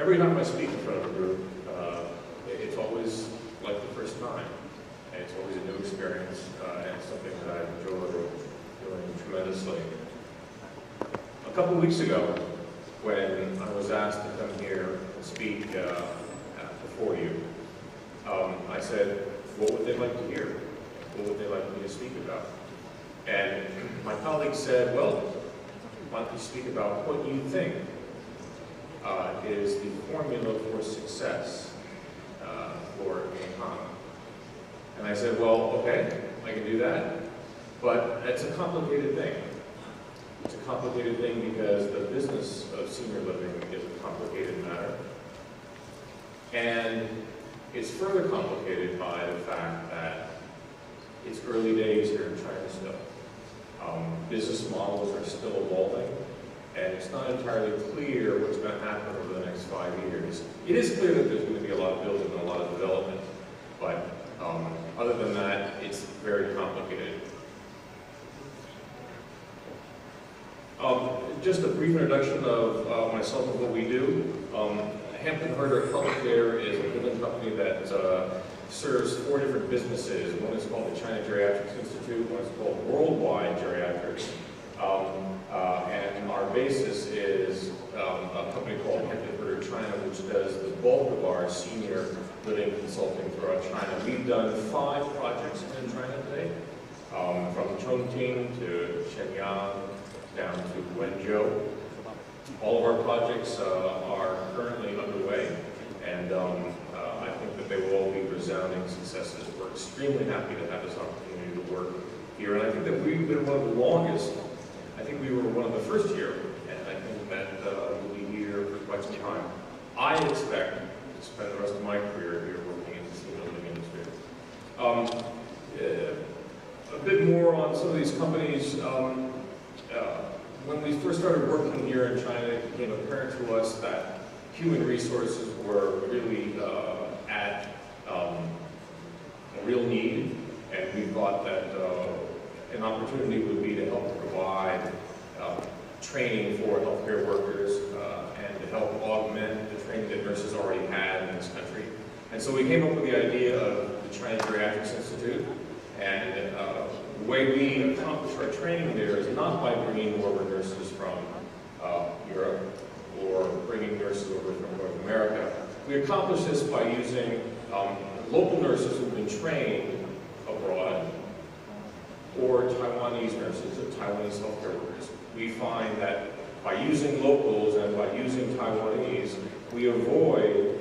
Every time I speak in front of a group, it's always like the first time. And it's always a new experience, and it's something that I enjoy doing tremendously. A couple weeks ago, when I was asked to come here and speak before you, I said, what would they like to hear? What would they like me to speak about? And my colleague said, well, why don't you speak about what you think is the formula for success for Minhang? And I said, well, okay, I can do that, but it's a complicated thing. It's a complicated thing because the business of senior living is a complicated matter. And it's further complicated by the fact that it's early days here in China still. Business models are still evolving, and it's not entirely clear what's going to happen over the next 5 years. It is clear that there's going to be a lot of building and a lot of development, but other than that, it's very complicated. Just a brief introduction of myself and what we do. Hampton Hoerter Healthcare is a building company that serves 4 different businesses. One is called the China Geriatrics Institute, one is called Worldwide Geriatrics, and our basis is a company called Hampton Hoerter China, which does the bulk of our senior living consulting throughout China. We've done 5 projects in China today, from Chongqing to Shenyang down to Wenzhou. All of our projects are currently underway, and I think that they will all be resounding successes. We're extremely happy to have this opportunity to work here, and I think that we've been one of the longest. I think we were one of the first here, and I think that we'll be here for quite some time. I expect to spend the rest of my career here working in the senior living industry. A bit more on some of these companies. When we first started working here in China, it became apparent to us that human resources were really at a real need, and we thought that an opportunity would be to help provide training for healthcare workers and to help augment the training that nurses already had in this country. And so we came up with the idea of the China Geriatrics Institute, and the way we accomplish our training there is not by bringing over nurses from Europe or bringing nurses over from North America. We accomplish this by using local nurses who've been trained abroad, or Taiwanese nurses, or Taiwanese healthcare workers. We find that by using locals and by using Taiwanese, we avoid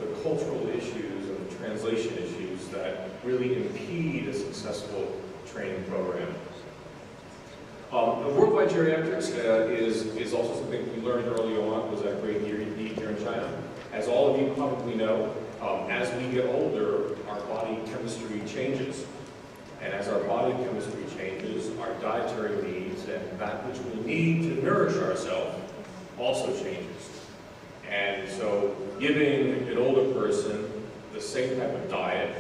the cultural issues and the translation issues that really impede a successful training program. The Worldwide Geriatrics is also something we learned early on was a great need here in China. As all of you probably know, as we get older, our body chemistry changes. And as our body chemistry changes, our dietary needs and that which we need to nourish ourselves also changes. And so giving an older person the same type of diet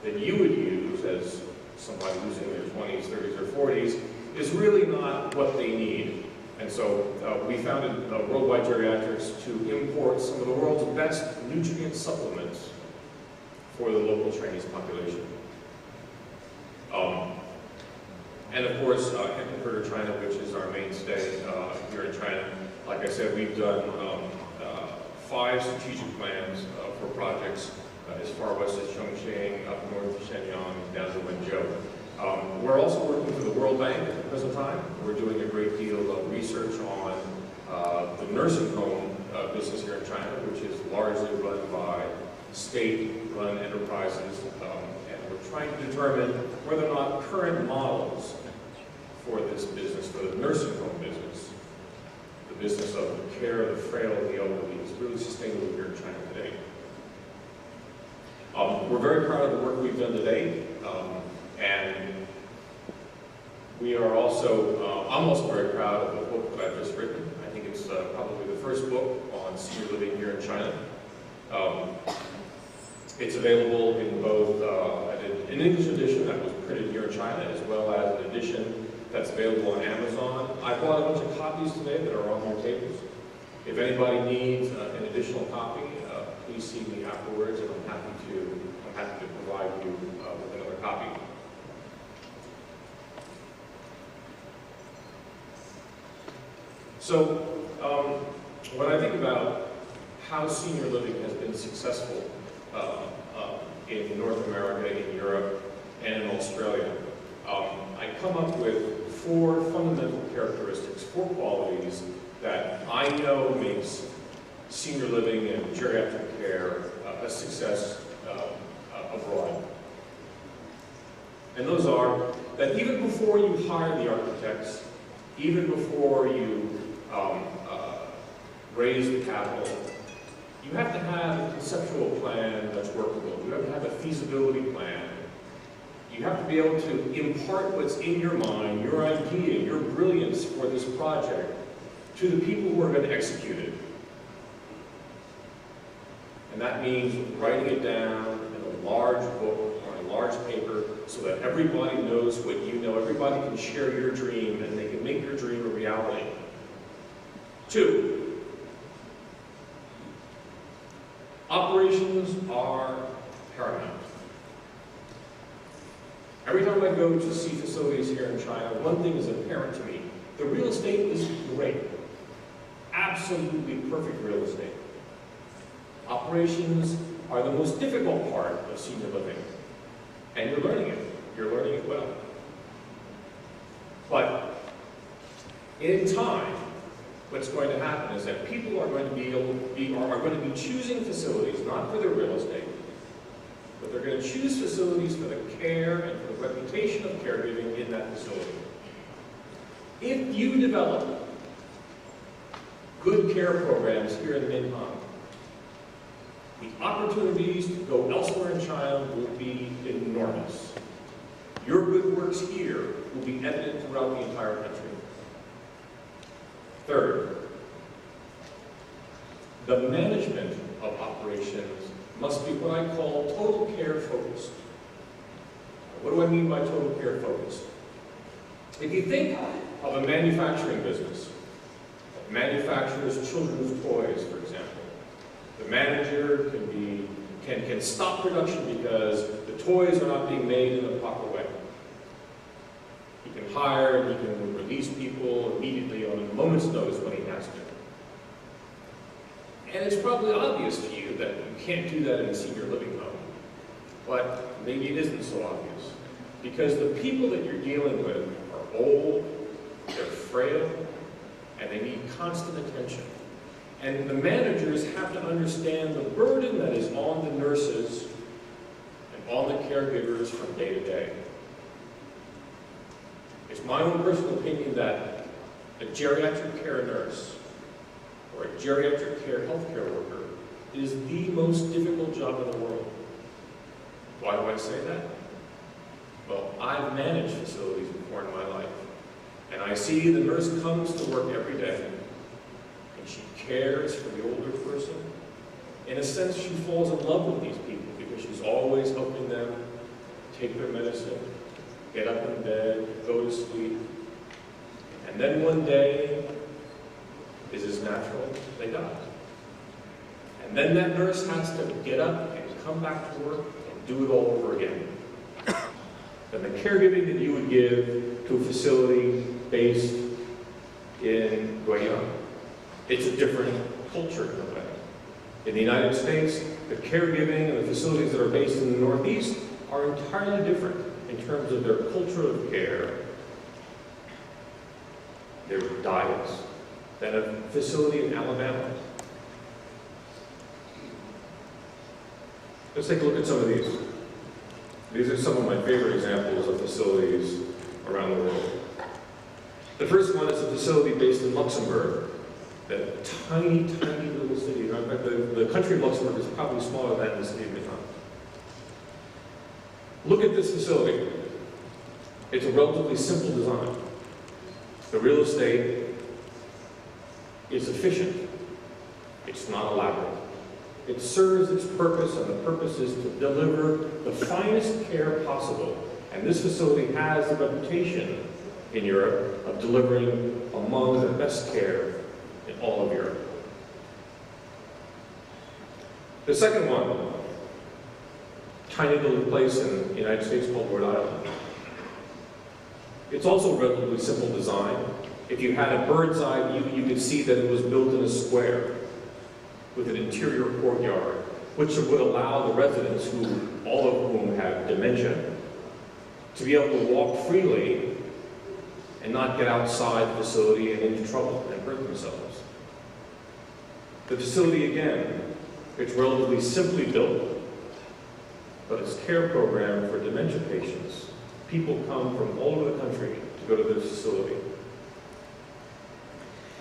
that you would use as somebody who's in their 20s, 30s, or 40s is really not what they need. And so we founded Worldwide Geriatrics to import some of the world's best nutrient supplements for the local Chinese population. And of course, Hampton Hoerter China, which is our mainstay here in China. Like I said, we've done 5 strategic plans for projects as far west as Chongqing, up north to Shenyang, down to Wenzhou. We're also working for the World Bank at the present time. We're doing a great deal of research on the nursing home business here in China, which is largely run by state-run enterprises, and we're trying to determine whether or not current models for this business, for the nursing home business, the business of the care of the frail and the elderly, is really sustainable here in China today. We're very proud of the work we've done today, and we are also, I'm also very proud of the book that I've just written. I think it's probably the first book on senior living here in China. It's available in both an English edition that was printed here in China, as well as an edition that's available on Amazon. I bought a bunch of copies today that are on your tables. If anybody needs an additional copy, please see me afterwards, and I'm happy to provide you with another copy. So, when I think about how senior living has been successful in North America, in Europe, and in Australia, I come up with 4 fundamental characteristics, 4 qualities that I know makes senior living and geriatric care a success abroad. And those are that even before you hire the architects, even before you raise the capital, you have to have a conceptual plan that's workable. You have to have a feasibility plan. You have to be able to impart what's in your mind, your idea, your brilliance for this project to the people who are going to execute it. And that means writing it down in a large book or a large paper so that everybody knows what you know, everybody can share your dream, and they can make your dream a reality. 2, operations are paramount. Every time I go to see facilities here in China, one thing is apparent to me. The real estate is great. Absolutely perfect real estate. Operations are the most difficult part of senior living. And you're learning it. You're learning it well. But in time, what's going to happen is that people are going to be choosing facilities not for their real estate, but they're going to choose facilities for the care and for the reputation of caregiving in that facility. If you develop good care programs here in Minhang, the opportunities to go elsewhere in China will be enormous. Your good works here will be evident throughout the entire country. 3rd, the management of operations must be what I call total care focused. What do I mean by total care focused? If you think of a manufacturing business that manufactures children's toys, for example, the manager can stop production because the toys are not being made in the proper way. He can hire and he can release people immediately on a moment's notice when he has to. And it's probably obvious to you that you can't do that in a senior living home. But maybe it isn't so obvious. Because the people that you're dealing with are old, they're frail, and they need constant attention. And the managers have to understand the burden that is on the nurses and on the caregivers from day to day. It's my own personal opinion that a geriatric care nurse or a geriatric care healthcare worker is the most difficult job in the world. Why do I say that? Well, I've managed facilities before in my life, and I see the nurse comes to work every day, and she cares for the older person. In a sense, she falls in love with these people because she's always helping them take their medicine, get up in bed, go to sleep, and then one day, is as natural, they die. And then that nurse has to get up and come back to work and do it all over again. And the caregiving that you would give to a facility based in Guiyang, it's a different culture in a way. In the United States, the caregiving and the facilities that are based in the Northeast are entirely different in terms of their culture of care, their diets, than a facility in Alabama. Let's take a look at some of these. These are some of my favorite examples of facilities around the world. The first one is a facility based in Luxembourg, that tiny, tiny little city. In fact, the country of Luxembourg is probably smaller than the city of Minhang. Look at this facility. It's a relatively simple design. The real estate is efficient. It's not elaborate. It serves its purpose, and the purpose is to deliver the finest care possible. And this facility has the reputation in Europe of delivering among the best care in all of Europe. The second one, tiny little place in the United States called Rhode Island. It's also relatively simple design. If you had a bird's eye view, you could see that it was built in a square with an interior courtyard, which would allow the residents, all of whom have dementia, to be able to walk freely and not get outside the facility and into trouble and hurt themselves. The facility, again, it's relatively simply built, but it's a care program for dementia patients. People come from all over the country to go to this facility.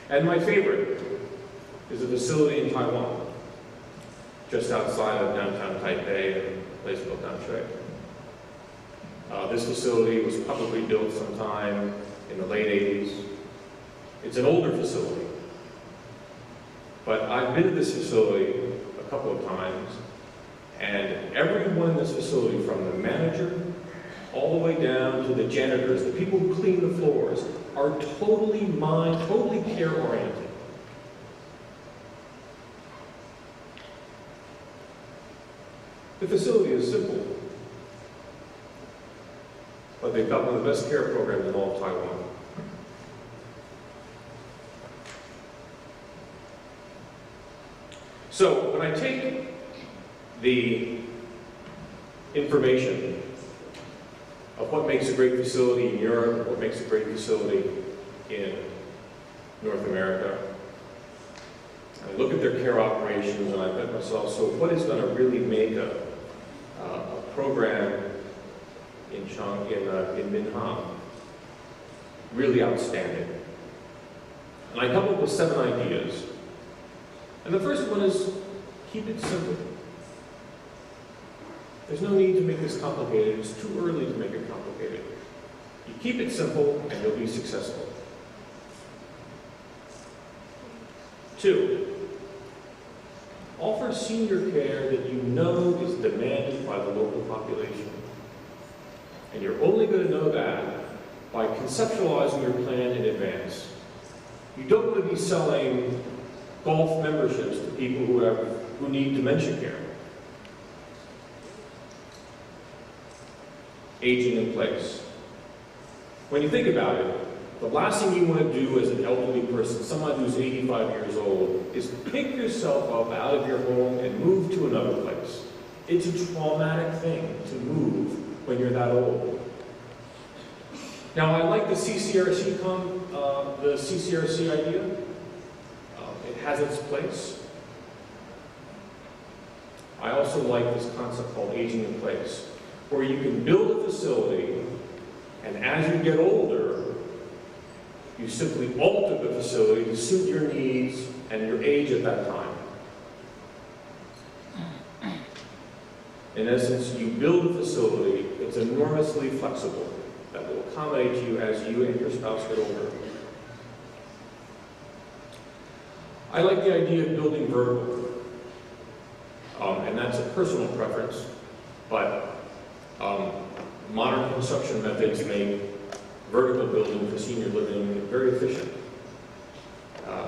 And my favorite is a facility in Taiwan, just outside of downtown Taipei, in a place called Nanshui. This facility was probably built sometime in the late 80s. It's an older facility, but I've been to this facility a couple of times, and everyone in this facility, from the manager all the way down to the janitors, the people who clean the floors, are totally care-oriented. The facility is simple, but they've got one of the best care programs in all of Taiwan. So when I take the information of what makes a great facility in Europe, what makes a great facility in North America, I look at their care operations and I bet myself, so what is going to really make a program in Minhang really outstanding? And I come up with 7 ideas. And the first one is, keep it simple. There's no need to make this complicated. It's too early to make it complicated. You keep it simple and you'll be successful. 2, offer senior care that you know is demanded by the local population. And you're only going to know that by conceptualizing your plan in advance. You don't want to be selling golf memberships to people who need dementia care. Aging in place. When you think about it, the last thing you want to do as an elderly person, someone who's 85 years old, is pick yourself up out of your home and move to another place. It's a traumatic thing to move when you're that old. Now, I like the CCRC idea. It has its place. I also like this concept called aging in place, where you can build a facility, and as you get older, you simply alter the facility to suit your needs and your age at that time. In essence, you build a facility that's enormously flexible, that will accommodate you as you and your spouse get older. I like the idea of building vertical, and that's a personal preference, but modern construction methods make vertical building for senior living very efficient.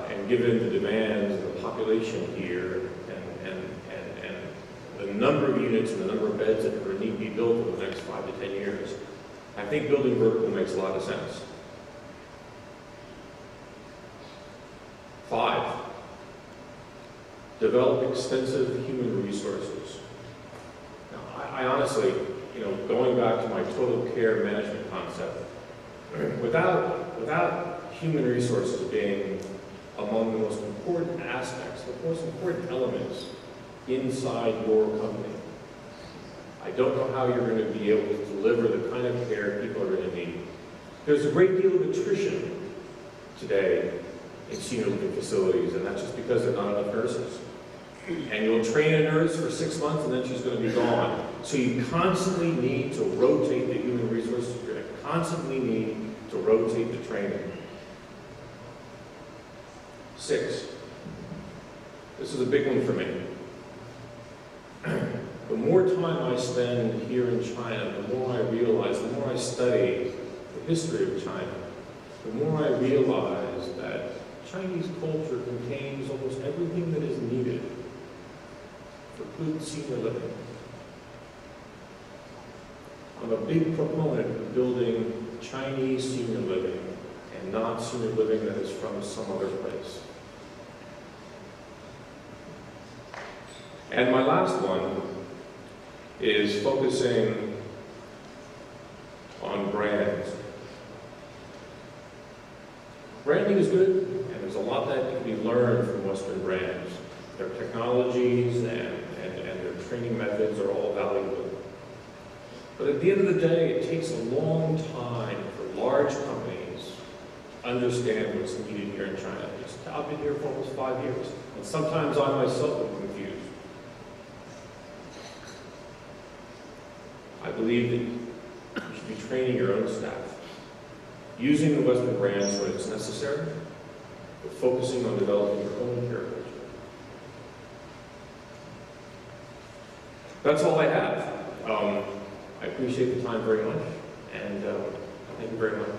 And given the demands of the population here and the number of units and the number of beds that need to be built over the next 5 to 10 years, I think building vertical makes a lot of sense. 5, develop extensive human resources. Now, I honestly, going back to my total care management concept, without human resources being among the most important aspects, the most important elements inside your company, I don't know how you're going to be able to deliver the kind of care people are going to need. There's a great deal of attrition today in senior living facilities, and that's just because there are not enough nurses. And you'll train a nurse for 6 months and then she's going to be gone. So you constantly need to rotate the human resources. You're going to constantly need to rotate the training. 6, this is a big one for me. The more time I spend here in China, the more I realize, the more I study the history of China, the more I realize that Chinese culture contains almost everything that is needed for senior living. I'm a big proponent of building Chinese senior living and not senior living that is from some other place. And my last one is focusing on brands. Branding is good, and there's a lot that can be learned from Western brands. Their technologies and their training methods are all valuable. But at the end of the day, it takes a long time for large companies to understand what's needed here in China. I've been here for almost 5 years, and sometimes I myself am confused. I believe that you should be training your own staff, using the Western brands when it's necessary, but focusing on developing your own care culture. That's all I have. I appreciate the time very much, and thank you very much.